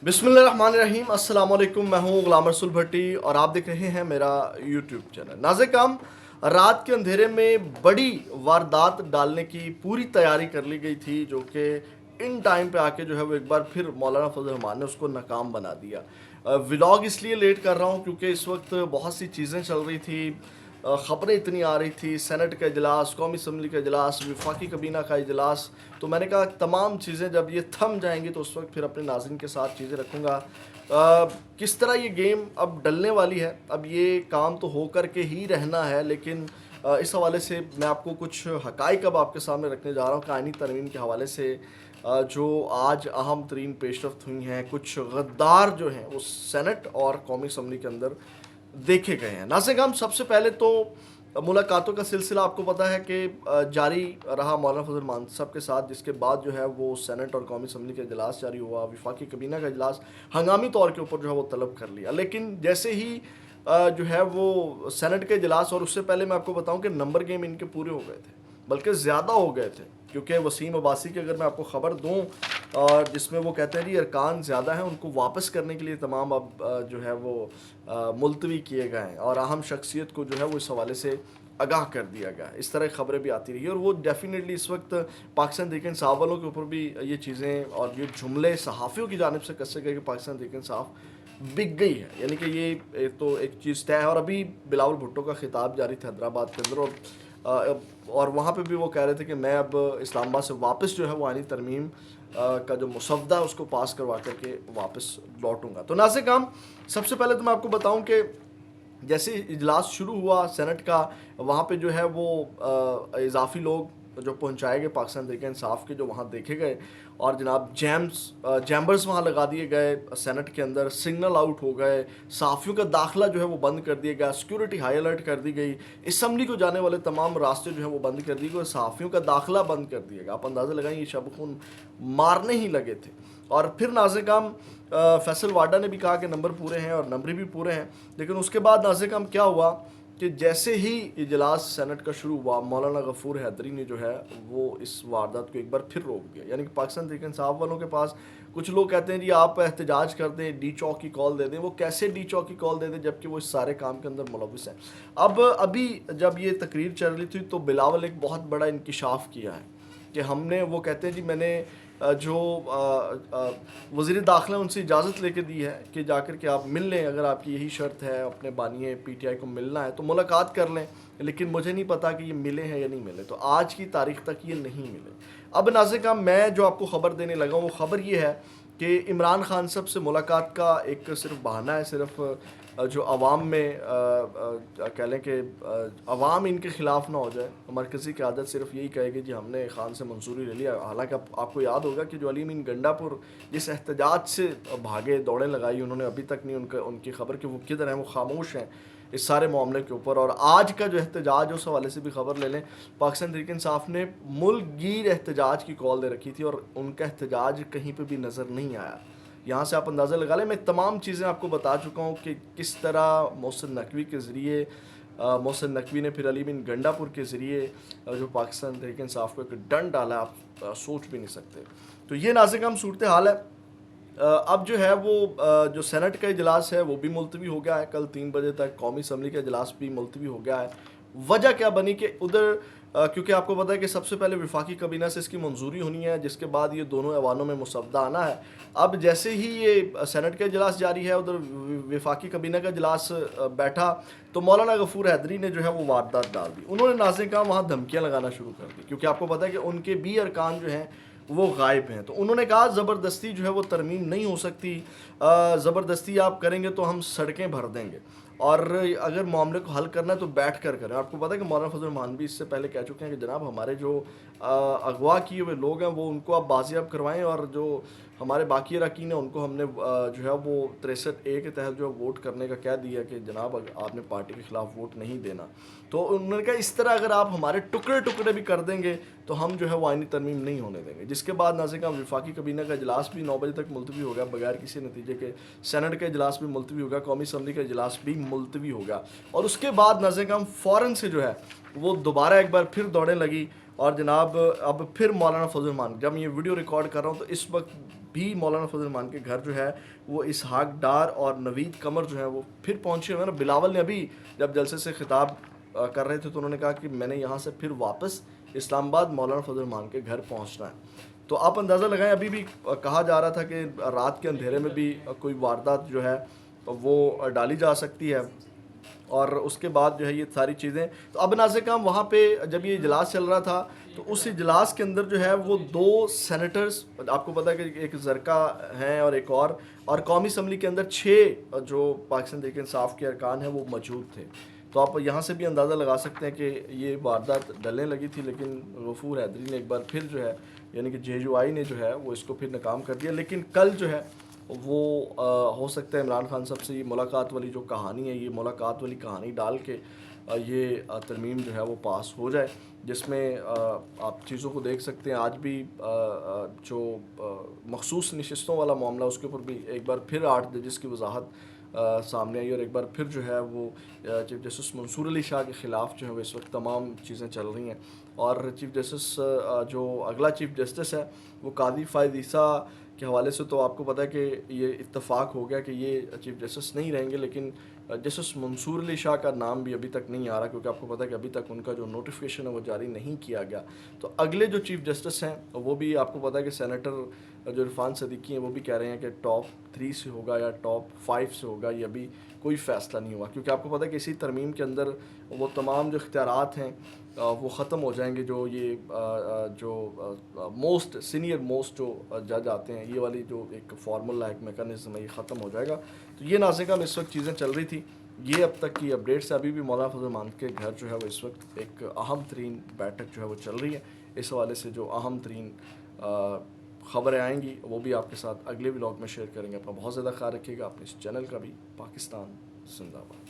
बिस्मिल्लाहिर्रहमानिर्रहीम। अस्सलाम वालेकुम। मैं हूँ गुलाम रसूल भट्टी और आप देख रहे हैं मेरा यूट्यूब चैनल। नाज़िर, रात के अंधेरे में बड़ी वारदात डालने की पूरी तैयारी कर ली गई थी, जो कि इन टाइम पे आके जो है वो एक बार फिर मौलाना फजल रहमान ने उसको नाकाम बना दिया। व्लॉग इसलिए लेट कर रहा हूँ क्योंकि इस वक्त बहुत सी चीज़ें चल रही थी, ख़बरें इतनी आ रही थी, सेनेट का इजलास, कौमी असम्बली का इजलास, वफाकी कबीना का इजलास। तो मैंने कहा तमाम चीज़ें जब ये थम जाएंगी तो उस वक्त फिर अपने नाज़रीन के साथ चीज़ें रखूँगा। किस तरह ये गेम अब डलने वाली है, अब ये काम तो हो कर के ही रहना है, लेकिन इस हवाले से मैं आपको कुछ हक़ाइक़ अब आपके सामने रखने जा रहा हूँ। आइनी तरमीम के हवाले से जो आज अहम तरीन पेशरफ्त हुई हैं, कुछ गद्दार जो हैं वो सेनेट और कौमी असम्बली के अंदर देखे गए हैं। नाज़िर, सबसे पहले तो मुलाकातों का सिलसिला आपको पता है कि जारी रहा मौलाना फजल रहमान साहब के साथ, जिसके बाद जो है वो सेनेट और कौमी असम्बली का इजलास जारी हुआ, वफाकी कबीना का इजलास हंगामी तौर के ऊपर जो है वो तलब कर लिया। लेकिन जैसे ही जो है वो सेनेट के इजलास, और उससे पहले मैं आपको बताऊं कि नंबर गेम इनके पूरे हो गए थे, बल्कि ज़्यादा हो गए थे, क्योंकि वसीम अब्बासी की अगर मैं आपको ख़बर दूं और जिसमें वो कहते हैं जी अरकान ज़्यादा हैं, उनको वापस करने के लिए तमाम अब जो है वो मुलतवी किए गए हैं और अहम शख्सियत को जो है वो इस हवाले से आगाह कर दिया गया। इस तरह खबरें भी आती रही और वो डेफिनेटली इस वक्त पाकिस्तान तहरीक इंसाफ वालों के ऊपर भी ये चीज़ें और ये जुमले सहाफ़ियों की जानिब से कसे गए कि पाकिस्तान तहरीक इंसाफ बिक गई है, यानी कि ये तो एक चीज़ तय है। और अभी बिलावल भुट्टो का खिताब जारी था हैदराबाद के अंदर, और वहाँ पे भी वो कह रहे थे कि मैं अब इस्लामाबाद से वापस जो है वो आनी तरमीम का जो मुसवदा है उसको पास करवा करके वापस लौटूंगा। तो नाज़िर काम, सबसे पहले तो मैं आपको बताऊं कि जैसे इजलास शुरू हुआ सेनेट का, वहाँ पे जो है वो इजाफी लोग जो पहुँचाए गए पाकिस्तान तहरीक इंसाफ के, जो वहाँ देखे गए, और जनाब चैम्बर्स वहाँ लगा दिए गए सेनेट के अंदर, सिग्नल आउट हो गए, सहाफ़ियों का दाखिला जो है वो बंद कर दिया गया, सिक्योरिटी हाई अलर्ट कर दी गई, असम्बली को जाने वाले तमाम रास्ते जो है वो बंद कर दिए गए, सहाफ़ियों का दाखिला बंद कर दिया गया। आप अंदाज़ा लगाएं ये शब खून मारने ही लगे थे। और फिर नाज़िर काम, फैसल वाडा ने भी कहा कि नंबर पूरे हैं और नंबर भी पूरे हैं, लेकिन उसके बाद नाज़िर काम क्या हुआ कि जैसे ही इजलास सेनेट का शुरू हुआ, मौलाना गफूर हैदरी ने जो है वो इस वारदात को एक बार फिर रोक दिया। यानी कि पाकिस्तान तहरीक इंसाफ वालों के पास कुछ लोग कहते हैं जी आप एहतजाज कर दें, डी चौक की कॉल दे दें। वो कैसे डी चौक की कॉल दे दें जबकि वो इस सारे काम के अंदर मुलविस हैं। अब अभी जब ये तकरीर चल रही थी तो बिलावल एक बहुत बड़ा इंकिशाफ किया है कि हमने, वो कहते हैं जी मैंने जो वज़ीर दाखिला उनसे इजाज़त लेके दी है कि जाकर के आप मिल लें, अगर आपकी यही शर्त है, अपने बानिए पीटीआई को मिलना है तो मुलाकात कर लें, लेकिन मुझे नहीं पता कि ये मिले हैं या नहीं मिले। तो आज की तारीख़ तक ये नहीं मिले। अब नाज़िर का मैं जो आपको ख़बर देने लगा हूँ वो ख़बर ये है कि इमरान खान साहब से मुलाकात का एक सिर्फ बहाना है, सिर्फ जो अवाम में कह लें कि अवाम इनके ख़िलाफ़ ना हो जाए। मरकज़ी क़यादत सिर्फ यही कहेगी जी हमने खान से मंजूरी ले लिया। हालांकि आपको याद होगा कि जो अली अमीन गंडापुर जिस एहतजाज से भागे, दौड़ें लगाई, उन्होंने अभी तक नहीं उनकी ख़बर कि वो किधर हैं, वो खामोश हैं इस सारे मामले के ऊपर। और आज का जो एहतजाज, उस हवाले से भी ख़बर ले लें, पाकिस्तान तहरीक इंसाफ ने मुल्क गिर एहतजाज की कॉल दे रखी थी और उनका एहतजाज कहीं पर भी नज़र नहीं आया। यहाँ से आप अंदाज़ा लगा लें। मैं तमाम चीज़ें आपको बता चुका हूँ कि किस तरह मोहसिन नकवी के ज़रिए, मोहसिन नकवी ने फिर अली बिन गंडापुर के ज़रिए जो पाकिस्तान तहरीक इंसाफ को एक डंड डाला, आप सोच भी नहीं सकते। तो ये नाज़िर हम सूरत हाल है। अब जो है वो जो सेनेट का इजलास है वो भी मुलतवी हो गया है कल 3 बजे तक। कौमी असम्बली का इजलास भी मुलतवी हो गया है। वजह क्या बनी कि उधर क्योंकि आपको पता है कि सबसे पहले वफाकी कबीना से इसकी मंजूरी होनी है, जिसके बाद ये दोनों ऐवानों में मुसवदा आना है। अब जैसे ही ये सेनेट का इजलास जारी है, उधर वफाकी कबीना का इजलास बैठा, तो मौलाना गफूर हैदरी ने जो है वो वारदात डाल दी। उन्होंने नाज़िर का वहाँ धमकियाँ लगाना शुरू कर दी, क्योंकि आपको पता है कि उनके भी अरकान जो हैं वो गायब हैं। तो उन्होंने कहा ज़बरदस्ती जो है वो तरमीम नहीं हो सकती, ज़बरदस्ती आप करेंगे तो हम सड़कें भर देंगे, और अगर मामले को हल करना है तो बैठ कर करें। आपको पता है कि मौलाना फजल रहमान भी इससे पहले कह चुके हैं कि जनाब हमारे जो अगवा किए हुए लोग हैं वो उनको आप बाजियाब करवाएं, और जो हमारे बाकी अरकान हैं उनको हमने जो है वो 63A के तहत जो वोट करने का कह दिया कि जनाब आपने पार्टी के ख़िलाफ़ वोट नहीं देना। तो उन्होंने कहा इस तरह अगर आप हमारे टुकड़े टुकड़े भी कर देंगे तो हम जो है वो आइनी तरमीम नहीं होने देंगे। जिसके बाद नाज़िर वफाकी कबीना का इजलास भी 9 बजे तक मुलतवी हो गया बगैर किसी नतीजे के। सेनेट का इजलास भी मुलतवी हो गया, कौमी असम्बली का इजलास भी मुलतवी हो गया। और उसके बाद नाज़िर फ़ौरन से जो है वो दोबारा एक बार फिर दौड़ें लगी اور جناب اب پھر مولانا فضل الرحمان، جب میں یہ ویڈیو ریکارڈ کر رہا ہوں تو اس وقت بھی مولانا فضل الرحمان کے گھر جو ہے وہ اسحاق ڈار اور نوید قمر جو ہے وہ پھر پہنچے ہوئے ہیں نا. بلاول نے ابھی جب جلسے سے خطاب کر رہے تھے تو انہوں نے کہا کہ میں نے یہاں سے پھر واپس اسلام آباد مولانا فضل الرحمان کے گھر پہنچنا ہے. تو آپ اندازہ لگائیں، ابھی بھی کہا جا رہا تھا کہ رات کے اندھیرے میں بھی کوئی واردات جو ہے وہ ڈالی جا سکتی ہے، اور اس کے بعد جو ہے یہ ساری چیزیں. تو اب ناظرین کرام وہاں پہ جب یہ اجلاس چل رہا تھا تو اس اجلاس کے اندر جو ہے وہ 2 سینیٹرز، آپ کو پتا ہے کہ ایک زرقا ہیں اور ایک اور قومی اسمبلی کے اندر 6 جو پاکستان تحریک انصاف کے ارکان ہیں وہ موجود تھے. تو آپ یہاں سے بھی اندازہ لگا سکتے ہیں کہ یہ واردات ڈلنے لگی تھی، لیکن غفور حیدری نے ایک بار پھر جو ہے یعنی کہ JUI نے جو ہے وہ اس کو پھر ناکام کر دیا. لیکن کل جو ہے وہ ہو سکتا ہے عمران خان صاحب سے یہ ملاقات والی جو کہانی ہے، یہ ملاقات والی کہانی ڈال کے یہ ترمیم جو ہے وہ پاس ہو جائے، جس میں آپ چیزوں کو دیکھ سکتے ہیں. آج بھی جو مخصوص نشستوں والا معاملہ اس کے اوپر بھی ایک بار پھر 8 ججز کی وضاحت سامنے آئی، اور ایک بار پھر جو ہے وہ چیف جسٹس منصور علی شاہ کے خلاف جو ہے وہ اس وقت تمام چیزیں چل رہی ہیں. اور چیف جسٹس جو اگلا چیف جسٹس ہے وہ قاضی فائز عیسیٰ کے حوالے سے تو آپ کو پتہ ہے کہ یہ اتفاق ہو گیا کہ یہ چیف جسٹس نہیں رہیں گے، لیکن جسٹس منصور علی شاہ کا نام بھی ابھی تک نہیں آ رہا، کیونکہ آپ کو پتہ ہے کہ ابھی تک ان کا جو نوٹیفیکیشن ہے وہ جاری نہیں کیا گیا. تو اگلے جو چیف جسٹس ہیں وہ بھی آپ کو پتہ ہے کہ سینیٹر جو عرفان صدیقی ہیں وہ بھی کہہ رہے ہیں کہ ٹاپ 3 سے ہوگا یا ٹاپ 5 سے ہوگا، یہ ابھی کوئی فیصلہ نہیں ہوا، کیونکہ آپ کو پتہ ہے کہ اسی ترمیم کے اندر وہ تمام جو اختیارات ہیں وہ ختم ہو جائیں گے. جو یہ جو موسٹ سینئر موسٹ جو جج آتے ہیں، یہ والی جو ایک فارمولا ایک میکانزم ہے، یہ ختم ہو جائے گا. تو یہ ناظرین کرام اس وقت چیزیں چل رہی تھی. یہ اب تک کی اپڈیٹس. ابھی بھی مولانا فضل الرحمان کے گھر جو ہے وہ اس وقت ایک اہم ترین بیٹھک جو ہے وہ چل رہی ہے. اس حوالے سے جو اہم ترین خبریں آئیں گی وہ بھی آپ کے ساتھ اگلے ولاگ میں شیئر کریں گے. اپنا بہت زیادہ خیال رکھیے گا. اپنے اس چینل کا بھی. پاکستان زندہ باد.